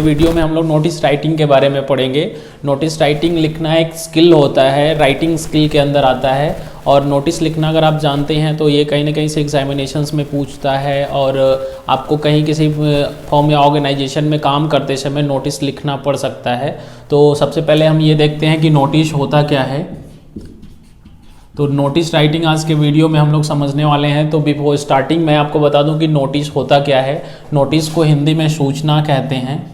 Video में हम लोग नोटिस राइटिंग के बारे में पढ़ेंगे। नोटिस राइटिंग लिखना एक स्किल होता है, राइटिंग स्किल के अंदर आता है। और नोटिस लिखना अगर आप जानते हैं तो ये कहीं ना कहीं से एग्जामिनेशंस में पूछता है, और आपको कहीं किसी फॉर्म या ऑर्गेनाइजेशन में काम करते समय नोटिस लिखना पड़ सकता है। तो सबसे पहले हम ये देखते हैं कि नोटिस होता क्या है। तो नोटिस राइटिंग आज के वीडियो में हम लोग समझने वाले हैं। तो बिफोर स्टार्टिंग मैं आपको बता दूं कि नोटिस होता क्या है। नोटिस को हिंदी में सूचना कहते हैं।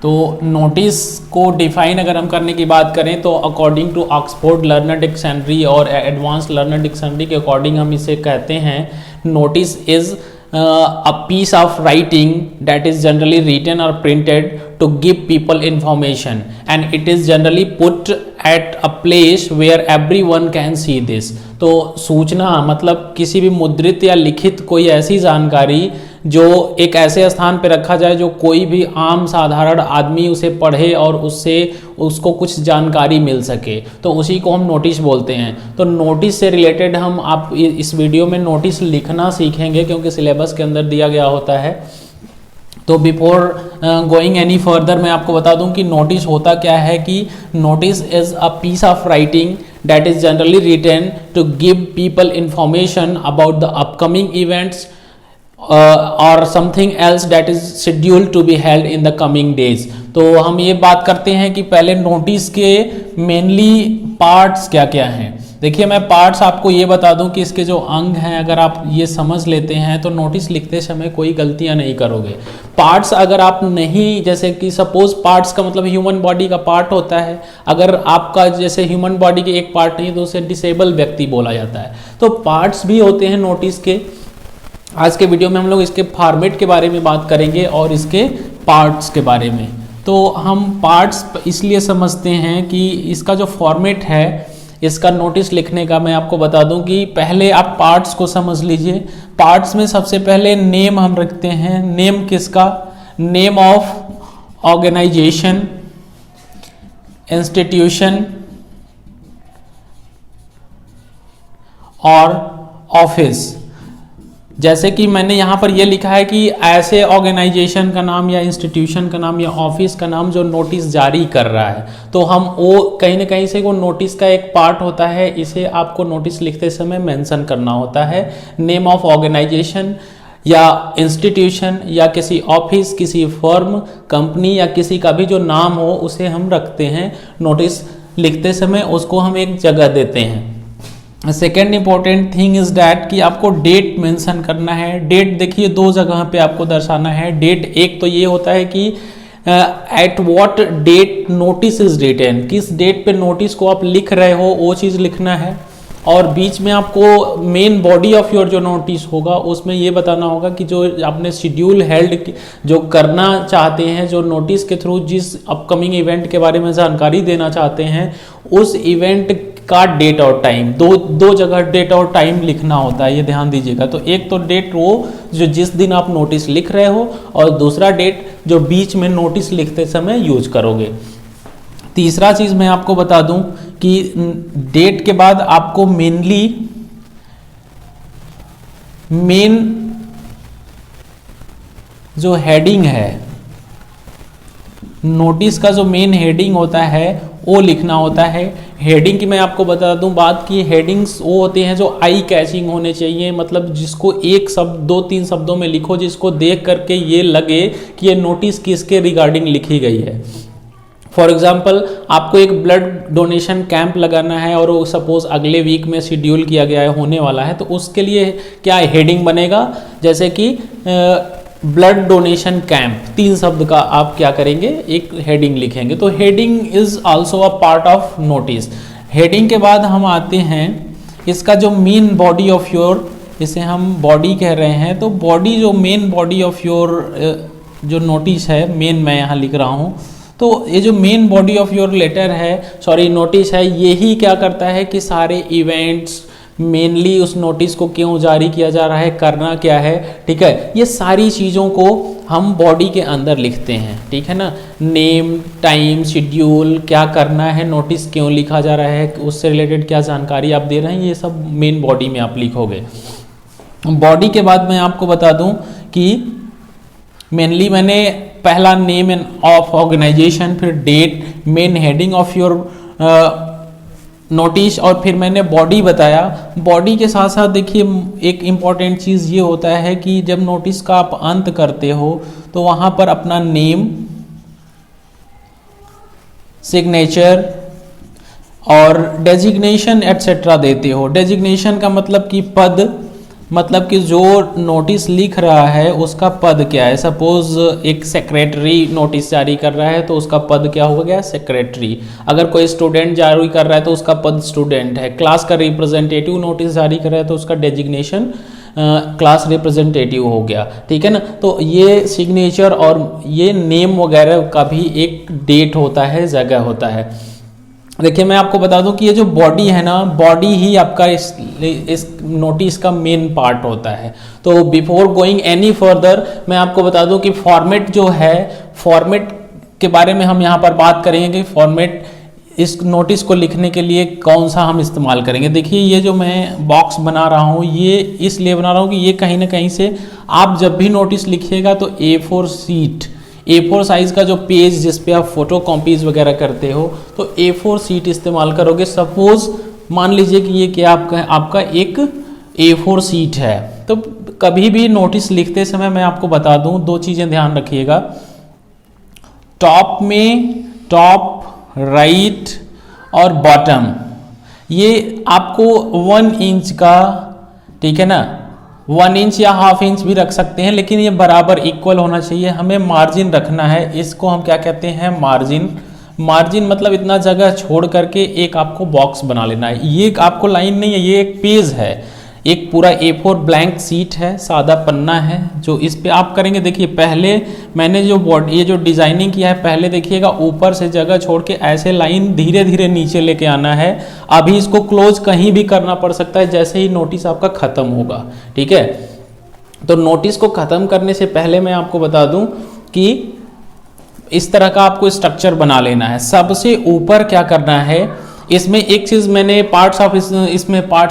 तो नोटिस को डिफाइन अगर हम करने की बात करें तो according to Oxford learner dictionary और एडवांस लर्नर डिक्शनरी के अकॉर्डिंग हम इसे कहते हैं, notice is a piece of writing that is generally written or printed to give people information, and it is generally put at a place where everyone can see this। तो सूचना मतलब किसी भी मुद्रित या लिखित कोई ऐसी जानकारी जो एक ऐसे स्थान पर रखा जाए जो कोई भी आम साधारण आदमी उसे पढ़े और उससे उसको कुछ जानकारी मिल सके, तो उसी को हम नोटिस बोलते हैं। तो नोटिस से रिलेटेड हम आप इस वीडियो में नोटिस लिखना सीखेंगे क्योंकि सिलेबस के अंदर दिया गया होता है। तो बिफोर गोइंग एनी फर्दर मैं आपको बता दूं कि नोटिस होता क्या है कि notice is a piece of writing that is generally written to give people information about the upcoming events or something else that is scheduled to be held in the coming days। तो हम ये बात करते हैं कि पहले notice के mainly parts क्या क्या हैं। देखिए मैं पार्ट्स आपको ये बता दूं कि इसके जो अंग हैं अगर आप ये समझ लेते हैं तो नोटिस लिखते समय कोई गलतियां नहीं करोगे। पार्ट्स अगर आप नहीं, जैसे कि सपोज पार्ट्स का मतलब ह्यूमन बॉडी का पार्ट होता है, अगर आपका जैसे ह्यूमन बॉडी के एक पार्ट नहीं तो उसे डिसेबल व्यक्ति बोला जाता है। तो पार्ट्स भी होते हैं नोटिस के। आज के वीडियो में हम लोग इसके फॉर्मेट के बारे में बात करेंगे और इसके पार्ट्स के बारे में। तो हम पार्ट्स इसलिए समझते हैं कि इसका जो फॉर्मेट है इसका नोटिस लिखने का, मैं आपको बता दूं कि पहले आप पार्ट्स को समझ लीजिए। पार्ट्स में सबसे पहले नेम हम रखते हैं। नेम किसका? नेम ऑफ ऑर्गेनाइजेशन, इंस्टीट्यूशन और ऑफिस। जैसे कि मैंने यहाँ पर यह लिखा है कि ऐसे ऑर्गेनाइजेशन का नाम या इंस्टीट्यूशन का नाम या ऑफिस का नाम जो नोटिस जारी कर रहा है, तो हम वो कहीं ना कहीं से वो नोटिस का एक पार्ट होता है, इसे आपको नोटिस लिखते समय मेंशन करना होता है। नेम ऑफ ऑर्गेनाइजेशन या इंस्टीट्यूशन या किसी ऑफिस, किसी फर्म, कंपनी या किसी का भी जो नाम हो उसे हम रखते हैं नोटिस लिखते समय, उसको हम एक जगह देते हैं। Second important thing is that कि आपको डेट मेंशन करना है। डेट देखिए दो जगह पे आपको दर्शाना है। डेट एक तो ये होता है कि at what date notice is written, किस डेट पे नोटिस को आप लिख रहे हो वो चीज़ लिखना है। और बीच में आपको मेन बॉडी ऑफ योर जो नोटिस होगा उसमें ये बताना होगा कि जो आपने शेड्यूल हेल्ड जो करना चाहते हैं, जो नोटिस के थ्रू जिस अपकमिंग इवेंट के बारे में जानकारी देना चाहते हैं, उस इवेंट का डेट और टाइम, दो जगह डेट और टाइम लिखना होता है, ये ध्यान दीजिएगा। तो एक तो डेट वो जो जिस दिन आप नोटिस लिख रहे हो, और दूसरा डेट जो बीच में नोटिस लिखते समय यूज करोगे। तीसरा चीज मैं आपको बता दूं कि डेट के बाद आपको मेन जो हेडिंग है, नोटिस का जो मेन हेडिंग होता है वो लिखना होता है। हेडिंग की मैं आपको बता दूं बात की, हेडिंग्स वो होते हैं जो आई कैचिंग होने चाहिए, मतलब जिसको एक शब्द 2-3 शब्दों में लिखो जिसको देख करके ये लगे कि ये नोटिस किसके रिगार्डिंग लिखी गई है। फॉर एग्जाम्पल आपको एक ब्लड डोनेशन कैंप लगाना है और वो सपोज अगले वीक में शेड्यूल किया गया है, होने वाला है, तो उसके लिए क्या हेडिंग बनेगा, जैसे कि ब्लड डोनेशन कैंप, 3 शब्द का आप क्या करेंगे, एक हेडिंग लिखेंगे। तो heading is also a part of notice. Heading के बाद हम आते हैं इसका जो मेन बॉडी ऑफ योर, इसे हम बॉडी कह रहे हैं। तो बॉडी जो मेन बॉडी ऑफ योर जो नोटिस है, मेन मैं यहाँ लिख रहा हूँ, तो ये जो main body of your letter है, सॉरी नोटिस है, यही क्या करता है कि सारे इवेंट्स, मेनली उस नोटिस को क्यों जारी किया जा रहा है, करना क्या है, ठीक है, ये सारी चीज़ों को हम बॉडी के अंदर लिखते हैं, ठीक है ना। नेम, टाइम, शेड्यूल, क्या करना है, नोटिस क्यों लिखा जा रहा है, उससे रिलेटेड क्या जानकारी आप दे रहे हैं, ये सब मेन बॉडी में आप लिखोगे। बॉडी के बाद मैं आपको बता दूं कि मेनली मैंने पहला नेम ऑफ ऑर्गेनाइजेशन, फिर date, main heading of your notice, और फिर मैंने बॉडी बताया। बॉडी के साथ साथ देखिए एक इम्पॉर्टेंट चीज़ ये होता है कि जब नोटिस का आप अंत करते हो तो वहाँ पर अपना नेम, सिग्नेचर और डेजिग्नेशन एटसेट्रा देते हो। डेजिग्नेशन का मतलब कि पद, मतलब कि जो नोटिस लिख रहा है उसका पद क्या है। सपोज एक सेक्रेटरी नोटिस जारी कर रहा है तो उसका पद क्या हो गया, सेक्रेटरी। अगर कोई स्टूडेंट जारी कर रहा है तो उसका पद स्टूडेंट है। क्लास का रिप्रेजेंटेटिव नोटिस जारी कर रहा है तो उसका डेजिग्नेशन क्लास रिप्रेजेंटेटिव हो गया, ठीक है ना। तो ये सिग्नेचर और ये नेम वगैरह का भी एक डेट होता है, जगह होता है। देखिए मैं आपको बता दूं कि ये जो बॉडी है ना, बॉडी ही आपका इस नोटिस का मेन पार्ट होता है। तो बिफोर गोइंग एनी फर्दर मैं आपको बता दूं कि फॉर्मेट जो है, फॉर्मेट के बारे में हम यहाँ पर बात करेंगे कि फॉर्मेट इस नोटिस को लिखने के लिए कौन सा हम इस्तेमाल करेंगे। देखिए ये जो मैं बॉक्स बना रहा हूँ ये इसलिए बना रहा हूँ कि ये कहीं ना कहीं से आप जब भी नोटिस लिखिएगा तो A4 शीट, A4 साइज़ का जो पेज जिस पे आप फोटो कॉपीज वगैरह करते हो तो A4 शीट इस्तेमाल करोगे। सपोज मान लीजिए कि ये क्या आपका एक A4 शीट है, तो कभी भी नोटिस लिखते समय मैं आपको बता दूं दो चीज़ें ध्यान रखिएगा। टॉप में, टॉप, राइट और बॉटम, ये आपको 1 इंच का, ठीक है ना, 1 इंच या ½ इंच भी रख सकते हैं, लेकिन ये बराबर इक्वल होना चाहिए। हमें मार्जिन रखना है, इसको हम क्या कहते हैं, मार्जिन। मार्जिन मतलब इतना जगह छोड़ करके एक आपको बॉक्स बना लेना है। ये आपको लाइन नहीं है, ये एक पेज है, एक पूरा A4 ब्लैंक सीट है, सादा पन्ना है जो इस पे आप करेंगे। देखिए पहले मैंने जो बॉडी ये जो डिजाइनिंग किया है, पहले देखिएगा ऊपर से जगह छोड़ के ऐसे लाइन धीरे धीरे नीचे लेके आना है। अभी इसको क्लोज कहीं भी करना पड़ सकता है जैसे ही नोटिस आपका खत्म होगा, ठीक है। तो नोटिस को खत्म करने से पहले मैं आपको बता दूं कि इस तरह का आपको स्ट्रक्चर बना लेना है। सबसे ऊपर क्या करना है, इसमें एक चीज़ मैंने पार्ट्स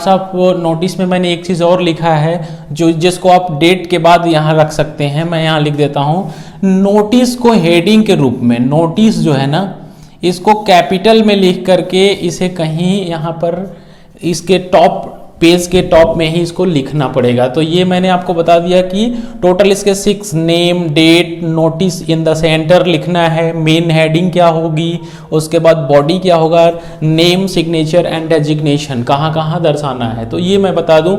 ऑफ नोटिस में मैंने एक चीज़ और लिखा है जो जिसको आप डेट के बाद यहाँ रख सकते हैं। मैं यहाँ लिख देता हूँ, नोटिस को हेडिंग के रूप में, नोटिस जो है ना इसको कैपिटल में लिख करके इसे कहीं यहाँ पर इसके टॉप पेज के टॉप में ही इसको लिखना पड़ेगा। तो ये मैंने आपको बता दिया कि टोटल इसके 6 name, date, notice in the centre लिखना है, मेन हेडिंग क्या होगी, उसके बाद बॉडी क्या होगा, नेम, सिग्नेचर एंड डेजिग्नेशन कहाँ कहाँ दर्शाना है। तो ये मैं बता दूं।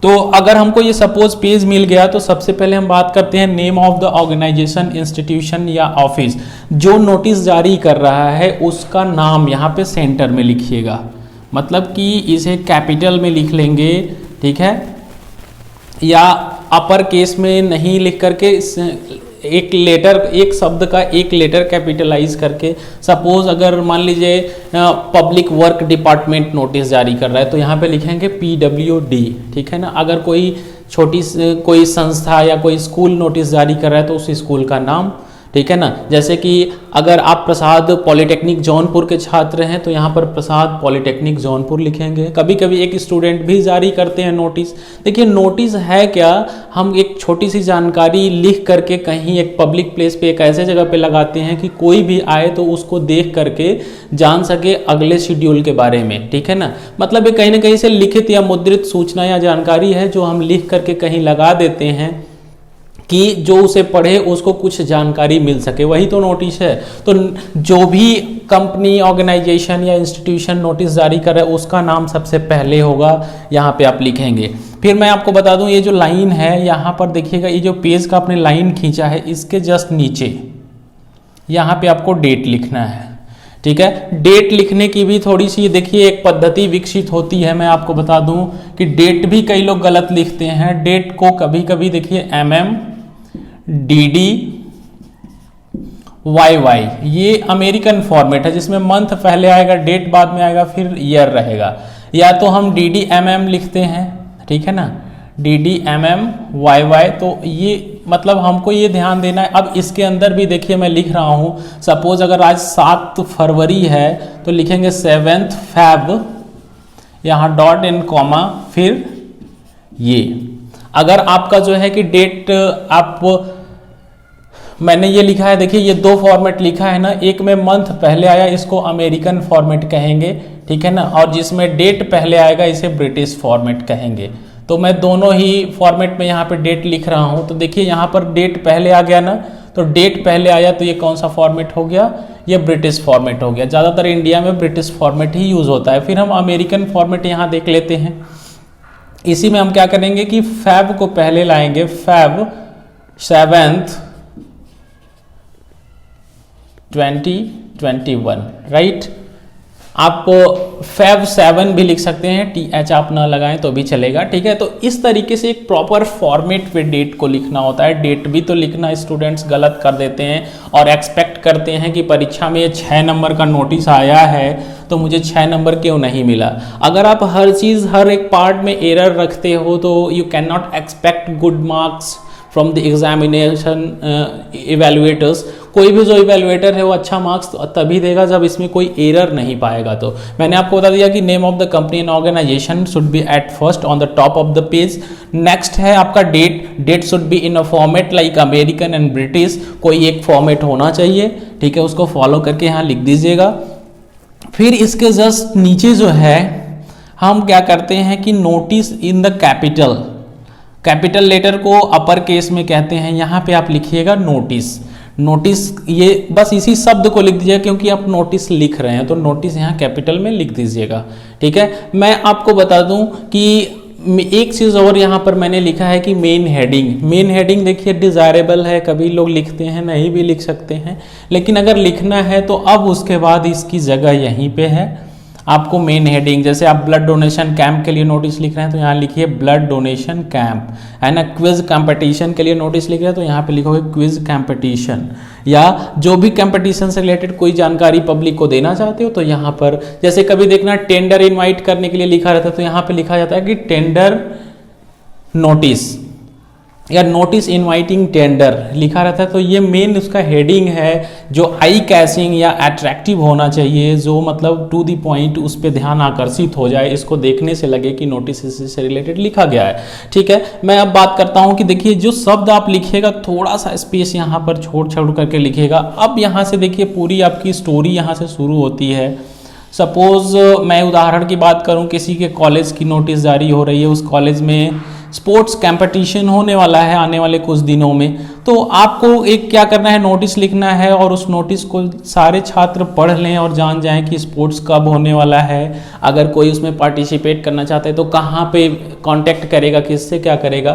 तो अगर हमको ये सपोज पेज मिल गया तो सबसे पहले हम बात करते हैं name of the organisation, institution या ऑफिस। जो नोटिस जारी कर रहा है उसका नाम यहाँ पे सेंटर में लिखिएगा, मतलब कि इसे कैपिटल में लिख लेंगे, ठीक है, या अपर केस में नहीं लिख करके एक लेटर, एक शब्द का एक लेटर कैपिटलाइज करके। सपोज अगर मान लीजिए पब्लिक वर्क डिपार्टमेंट नोटिस जारी कर रहा है तो यहाँ पे लिखेंगे PWD, ठीक है ना। अगर कोई संस्था या कोई स्कूल नोटिस जारी कर रहा है तो उस स्कूल का नाम, ठीक है ना। जैसे कि अगर आप प्रसाद पॉलिटेक्निक जौनपुर के छात्र हैं तो यहाँ पर प्रसाद पॉलिटेक्निक जौनपुर लिखेंगे। कभी कभी एक स्टूडेंट भी जारी करते हैं नोटिस। देखिए नोटिस है क्या, हम एक छोटी सी जानकारी लिख करके कहीं एक पब्लिक प्लेस पे एक ऐसे जगह पे लगाते हैं कि कोई भी आए तो उसको देख करके जान सके अगले शेड्यूल के बारे में, ठीक है ना। मतलब ये कहीं ना कहीं से लिखित या मुद्रित सूचना या जानकारी है जो हम लिख करके कहीं लगा देते हैं कि जो उसे पढ़े उसको कुछ जानकारी मिल सके, वही तो नोटिस है। तो जो भी कंपनी, ऑर्गेनाइजेशन या इंस्टीट्यूशन नोटिस जारी कर रहा है उसका नाम सबसे पहले होगा, यहाँ पे आप लिखेंगे। फिर मैं आपको बता दूं ये जो लाइन है यहाँ पर देखिएगा, ये जो पेज का आपने लाइन खींचा है इसके जस्ट नीचे यहाँ पे आपको डेट लिखना है, ठीक है। डेट लिखने की भी थोड़ी सी देखिए एक पद्धति विकसित होती है। मैं आपको बता दूं कि डेट भी कई लोग गलत लिखते हैं। डेट को कभी कभी देखिए MM, DD, YY, ये अमेरिकन फॉर्मेट है जिसमें मंथ पहले आएगा, डेट बाद में आएगा, फिर ईयर रहेगा। या तो हम DDMM लिखते हैं, ठीक है ना, DDMM YY। तो ये मतलब हमको ये ध्यान देना है। अब इसके अंदर भी देखिए मैं लिख रहा हूँ, सपोज अगर आज 7 फरवरी है तो लिखेंगे 7th Feb, यहाँ डॉट एंड कॉमा, फिर ये। अगर आपका जो है कि डेट आप मैंने ये लिखा है, देखिए ये दो फॉर्मेट लिखा है ना, एक में मंथ पहले आया इसको अमेरिकन फॉर्मेट कहेंगे, ठीक है ना, और जिसमें डेट पहले आएगा इसे ब्रिटिश फॉर्मेट कहेंगे। तो मैं दोनों ही फॉर्मेट में यहाँ पे डेट लिख रहा हूँ। तो देखिए यहाँ पर डेट पहले आ गया ना, तो डेट पहले आया तो ये कौन सा फॉर्मेट हो गया, ये ब्रिटिश फॉर्मेट हो गया। ज़्यादातर इंडिया में ब्रिटिश फॉर्मेट ही यूज़ होता है। फिर हम अमेरिकन फॉर्मेट यहाँ देख लेते हैं। इसी में हम क्या करेंगे कि फैब को पहले लाएंगे, फैब 7th 2021, राइट। आप फैब 7 भी लिख सकते हैं, TH आप ना लगाएं तो भी चलेगा, ठीक है। तो इस तरीके से एक प्रॉपर फॉर्मेट पे डेट को लिखना होता है। डेट भी तो लिखना स्टूडेंट्स गलत कर देते हैं और एक्सपेक्ट करते हैं कि परीक्षा में ये 6 नंबर का नोटिस आया है तो मुझे 6 नंबर क्यों नहीं मिला। अगर आप हर चीज़ हर एक पार्ट में एरर रखते हो तो you can not expect good marks from the examination evaluators. कोई भी जो इवेल्युएटर है वो अच्छा मार्क्स तभी देगा जब इसमें कोई एरर नहीं पाएगा। तो मैंने आपको बता दिया कि name of the company and organisation should be at first on the top of the page. Next है आपका date should be in a format like American and British, कोई एक फॉर्मेट होना चाहिए, ठीक है, उसको फॉलो करके यहाँ लिख दीजिएगा। फिर इसके जस्ट नीचे जो है हम क्या करते हैं कि notice in the capital letter को अपर केस में कहते हैं, यहाँ पे आप लिखिएगा नोटिस। ये बस इसी शब्द को लिख दीजिएगा क्योंकि आप नोटिस लिख रहे हैं तो नोटिस यहाँ कैपिटल में लिख दीजिएगा, ठीक है। मैं आपको बता दूं कि एक चीज़ और यहाँ पर मैंने लिखा है कि मेन हेडिंग देखिए डिज़ायरेबल है, कभी लोग लिखते हैं नहीं भी लिख सकते हैं, लेकिन अगर लिखना है तो अब उसके बाद इसकी जगह यहीं पे है। आपको मेन हेडिंग, जैसे आप ब्लड डोनेशन कैंप के लिए नोटिस लिख रहे हैं तो यहाँ लिखिए ब्लड डोनेशन कैंप, है ना। क्विज कंपटीशन के लिए नोटिस लिख रहे हैं तो यहाँ पे लिखोगे क्विज कंपटीशन, या जो भी कंपटीशन से रिलेटेड कोई जानकारी पब्लिक को देना चाहते हो तो यहाँ पर, जैसे कभी देखना टेंडर इनवाइट करने के लिए लिखा रहता है तो यहाँ पे लिखा जाता है कि टेंडर नोटिस या नोटिस इनवाइटिंग टेंडर लिखा रहता है। तो ये मेन उसका हेडिंग है जो आई कैचिंग या अट्रैक्टिव होना चाहिए, जो मतलब टू द पॉइंट, उस पर ध्यान आकर्षित हो जाए, इसको देखने से लगे कि नोटिस इससे रिलेटेड लिखा गया है, ठीक है। मैं अब बात करता हूँ कि देखिए जो शब्द आप लिखिएगा थोड़ा सा स्पेस यहाँ पर छोड़ करके लिखिएगा। अब यहाँ से देखिए पूरी आपकी स्टोरी यहाँ से शुरू होती है। सपोज मैं उदाहरण की बात करूँ, किसी के कॉलेज की नोटिस जारी हो रही है, उस कॉलेज में स्पोर्ट्स कंपटीशन होने वाला है आने वाले कुछ दिनों में, तो आपको एक क्या करना है, नोटिस लिखना है और उस नोटिस को सारे छात्र पढ़ लें और जान जाएं कि स्पोर्ट्स कब होने वाला है। अगर कोई उसमें पार्टिसिपेट करना चाहता है तो कहाँ पे कांटेक्ट करेगा, किससे क्या करेगा।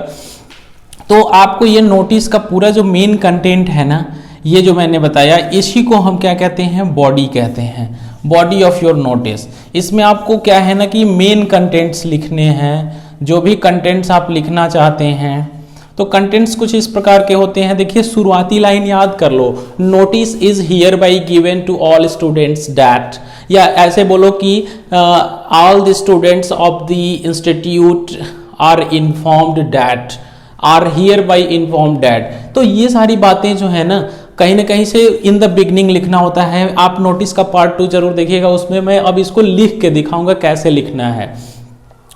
तो आपको ये नोटिस का पूरा जो मेन कंटेंट है ना, ये जो मैंने बताया, इसी को हम क्या कहते हैं, बॉडी कहते हैं, बॉडी ऑफ योर नोटिस। इसमें आपको क्या है ना कि मेन कंटेंट्स लिखने हैं, जो भी कंटेंट्स आप लिखना चाहते हैं। तो कंटेंट्स कुछ इस प्रकार के होते हैं। देखिए शुरुआती लाइन याद कर लो, notice is hereby given to all students that, या ऐसे बोलो कि all the students of the institute are informed that, are hereby informed that. तो ये सारी बातें जो है ना कहीं से इन द बिगनिंग लिखना होता है। आप नोटिस का पार्ट 2 जरूर देखिएगा, उसमें मैं अब इसको लिख के दिखाऊंगा कैसे लिखना है।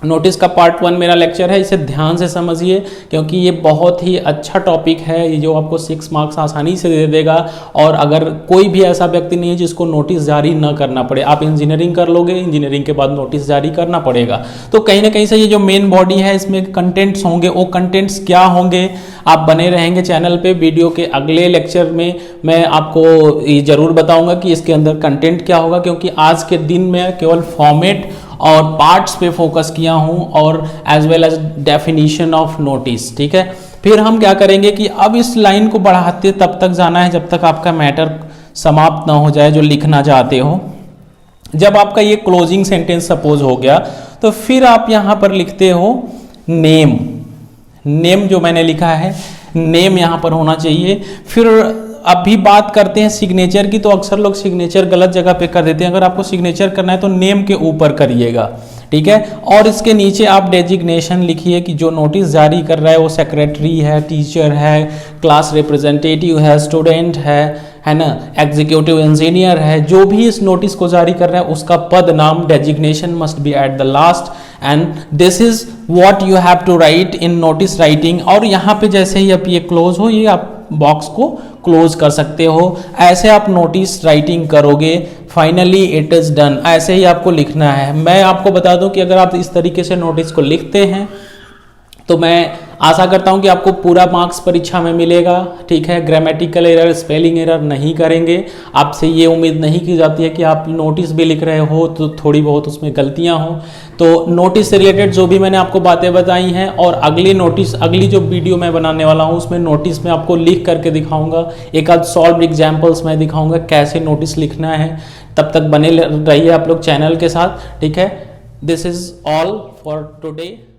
नोटिस का पार्ट 1 मेरा लेक्चर है, इसे ध्यान से समझिए क्योंकि ये बहुत ही अच्छा टॉपिक है, ये जो आपको 6 मार्क्स आसानी से दे देगा। और अगर कोई भी ऐसा व्यक्ति नहीं है जिसको नोटिस जारी न करना पड़े, आप इंजीनियरिंग कर लोगे, इंजीनियरिंग के बाद नोटिस जारी करना पड़ेगा, तो कहीं ना कहीं से ये जो मेन बॉडी है इसमें कंटेंट्स होंगे। वो कंटेंट्स क्या होंगे, आप बने रहेंगे चैनल पे। वीडियो के अगले लेक्चर में मैं आपको ये जरूर बताऊंगा कि इसके अंदर कंटेंट क्या होगा, क्योंकि आज के दिन में केवल फॉर्मेट और पार्ट्स पे फोकस किया हूं और as well as definition of notice, ठीक है। फिर हम क्या करेंगे कि अब इस लाइन को बढ़ाते तब तक जाना है जब तक आपका मैटर समाप्त ना हो जाए जो लिखना चाहते हो। जब आपका ये क्लोजिंग सेंटेंस सपोज हो गया तो फिर आप यहां पर लिखते हो नेम जो मैंने लिखा है, नेम यहां पर होना चाहिए। फिर अभी बात करते हैं सिग्नेचर की, तो अक्सर लोग सिग्नेचर गलत जगह पे कर देते हैं। अगर आपको सिग्नेचर करना है तो नेम के ऊपर करिएगा, ठीक है। और इसके नीचे आप डेजिग्नेशन लिखिए कि जो नोटिस जारी कर रहा है वो सेक्रेटरी है, टीचर है, क्लास रिप्रेजेंटेटिव है, स्टूडेंट है ना, एग्जीक्यूटिव इंजीनियर है। जो भी इस नोटिस को जारी कर रहा है उसका पद नाम, designation must be at the last, and this is what you have to write in notice writing. और यहाँ पे जैसे ही अब ये क्लोज हो, ये आप बॉक्स को क्लोज कर सकते हो। ऐसे आप नोटिस राइटिंग करोगे, फाइनली इट इज़ डन, ऐसे ही आपको लिखना है। मैं आपको बता दूं कि अगर आप इस तरीके से नोटिस को लिखते हैं तो मैं आशा करता हूं कि आपको पूरा मार्क्स परीक्षा में मिलेगा, ठीक है। ग्रामेटिकल एरर, स्पेलिंग एरर नहीं करेंगे। आपसे ये उम्मीद नहीं की जाती है कि आप नोटिस भी लिख रहे हो तो थोड़ी बहुत उसमें गलतियां हो। तो नोटिस से रिलेटेड जो भी मैंने आपको बातें बताई हैं, और अगली जो वीडियो मैं बनाने वाला हूं उसमें नोटिस में आपको लिख करके दिखाऊंगा, एक आध सॉल्व एग्जाम्पल्स मैं दिखाऊंगा कैसे नोटिस लिखना है। तब तक बने रहिए आप लोग चैनल के साथ, ठीक है। This is all for today.